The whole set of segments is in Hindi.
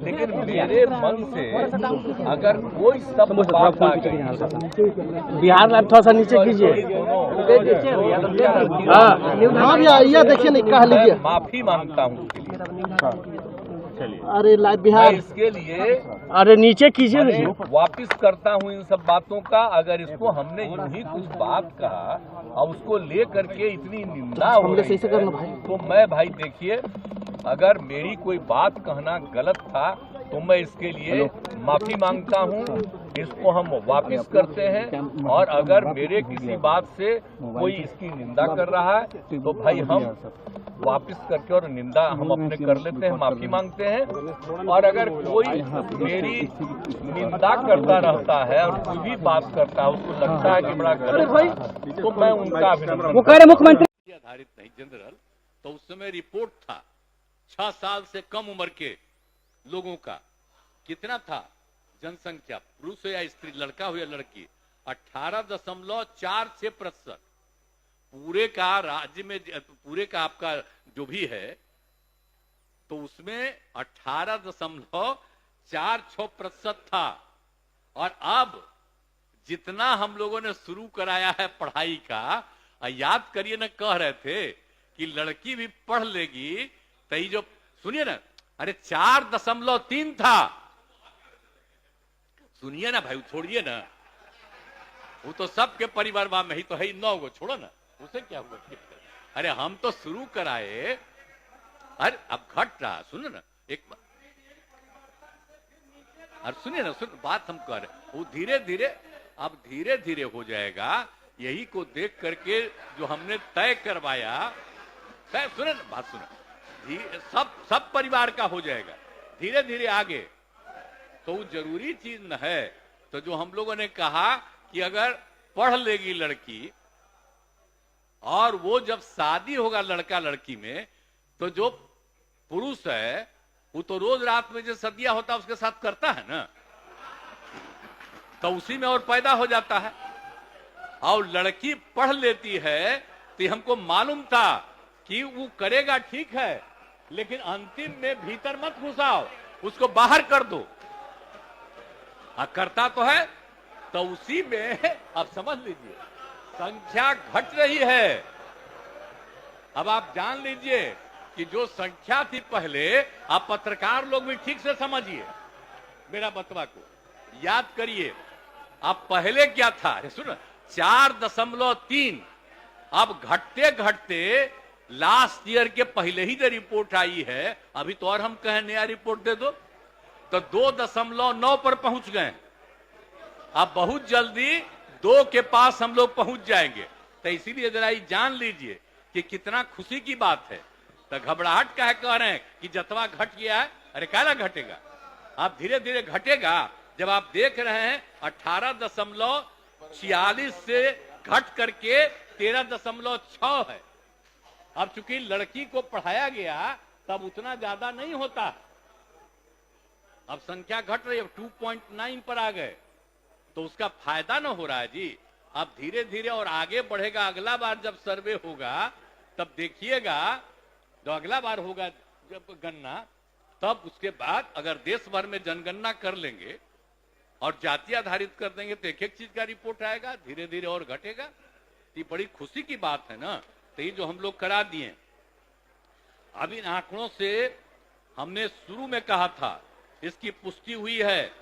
लेकिन मेरे मन से अगर कोई शब्द बात आ गई, बिहार लाइव थोड़ा सा नीचे कीजिए। हाँ भैया ये देखिए नहीं कह लीजिए। माफी मांगता हूँ इसके लिए। अरे लाइव बिहार इसके लिए अरे नीचे कीजिए। वापिस करता हूँ इन सब बातों का। अगर इसको हमने यूं ही कुछ बात कहा और उसको ले करके इतनी निंदा हो रही है, तो मैं भाई देखिए, अगर मेरी कोई बात कहना गलत था तो मैं इसके लिए माफी मांगता हूँ। इसको हम वापस करते हैं, और अगर मेरे किसी बात से कोई इसकी निंदा कर रहा है तो भाई हम वापस करके और निंदा हम अपने कर लेते हैं, माफी मांगते हैं। और अगर कोई मेरी निंदा करता रहता है और कोई भी बात करता है, उसको लगता है कि बड़ा गलत है, तो मैं उनका अभिनंदन। वो कह रहे मुख्यमंत्री आधारित नहीं जनरल, तो उस समय रिपोर्ट था 6 साल से कम उम्र के लोगों का कितना था जनसंख्या, पुरुष हो या स्त्री, लड़का हो या लड़की, 18.46%। पूरे का राज्य में, पूरे का आपका जो भी है, तो उसमें 18.46% था। और अब जितना हम लोगों ने शुरू कराया है पढ़ाई का, याद करिए ना, कह रहे थे कि लड़की भी पढ़ लेगी, तो ये जो सुनिए ना, अरे 4.3 था। सुनिए ना भाई, छोड़िए ना, वो तो सबके परिवार में ही तो है, 9 गो, छोड़ो ना, उसे क्या हुआ। अरे हम तो शुरू कराए, अरे अब घट रहा, सुनो ना एक बार, अरे सुनिए ना, सुन बात हम कर रहे, वो धीरे धीरे, अब धीरे धीरे हो जाएगा। यही को देख करके जो हमने तय करवाया, सुने ना बात, सुनो, सब परिवार का हो जाएगा धीरे धीरे आगे। तो वो जरूरी चीज न है। तो जो हम लोगों ने कहा कि अगर पढ़ लेगी लड़की, और वो जब शादी होगा लड़का लड़की में, तो जो पुरुष है वो तो रोज रात में जो सदिया होता है उसके साथ करता है ना, तो उसी में और पैदा हो जाता है। और लड़की पढ़ लेती है, तो हमको मालूम था कि वो करेगा, ठीक है, लेकिन अंतिम में भीतर मत घुसाओ, उसको बाहर कर दो। करता तो है, तो उसी में अब समझ लीजिए संख्या घट रही है। अब आप जान लीजिए कि जो संख्या थी पहले, आप पत्रकार लोग भी ठीक से समझिए मेरा बतवा को, याद करिए। अब पहले क्या था, सुनो, 4.3, अब घटते घटते लास्ट ईयर के पहले ही जो रिपोर्ट आई है, अभी तो और हम कहें नया रिपोर्ट दे दो, तो 2.9 पर पहुंच गए। अब बहुत जल्दी 2 के पास हम लोग पहुंच जाएंगे। तो इसीलिए जरा ये जान लीजिए कि कितना खुशी की बात है। तो घबराहट का है, कह रहे हैं कि जतवा घट गया है, अरे काला घटेगा, आप धीरे धीरे घटेगा। जब आप देख रहे हैं 18.46 से घट करके 13.6 है। अब चूंकि लड़की को पढ़ाया गया, तब उतना ज्यादा नहीं होता, अब संख्या घट रही है, 2.9 पर आ गए, तो उसका फायदा ना हो रहा है जी। अब धीरे धीरे और आगे बढ़ेगा। अगला बार जब सर्वे होगा, तब देखिएगा, जो अगला बार होगा जब गणना, तब उसके बाद अगर देश भर में जनगणना कर लेंगे और जाति आधारित कर देंगे, तो एक एक चीज का रिपोर्ट आएगा, धीरे धीरे और घटेगा। ये बड़ी खुशी की बात है ना। तो ये जो हम लोग करा दिए, अब इन आंकड़ों से हमने शुरू में कहा था, इसकी पुष्टि हुई है।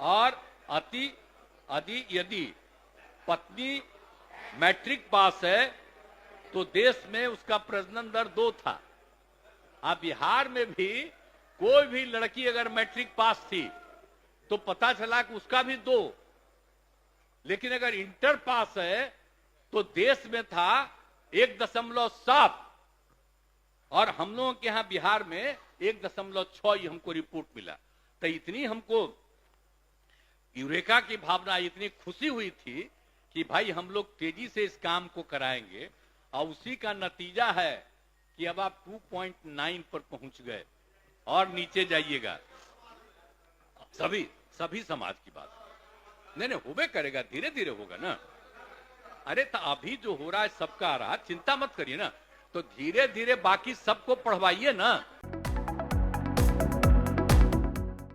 और यदि पत्नी मैट्रिक पास है, तो देश में उसका प्रजनन दर 2 था। अब बिहार में भी कोई भी लड़की अगर मैट्रिक पास थी, तो पता चला कि उसका भी 2, लेकिन अगर इंटर पास है तो देश में था 1.7, और हम लोगों के यहां बिहार में 1.6 हमको रिपोर्ट मिला। तो इतनी हमको यूरेका की भावना, इतनी खुशी हुई थी कि भाई हम लोग तेजी से इस काम को कराएंगे, और उसी का नतीजा है कि अब आप 2.9 पर पहुंच गए। और नीचे जाइएगा, सभी समाज की बात नहीं होबे करेगा, धीरे धीरे होगा ना। अरे तो अभी जो हो रहा है सबका आ रहा, चिंता मत करिए ना, तो धीरे धीरे बाकी सबको पढ़वाइए ना।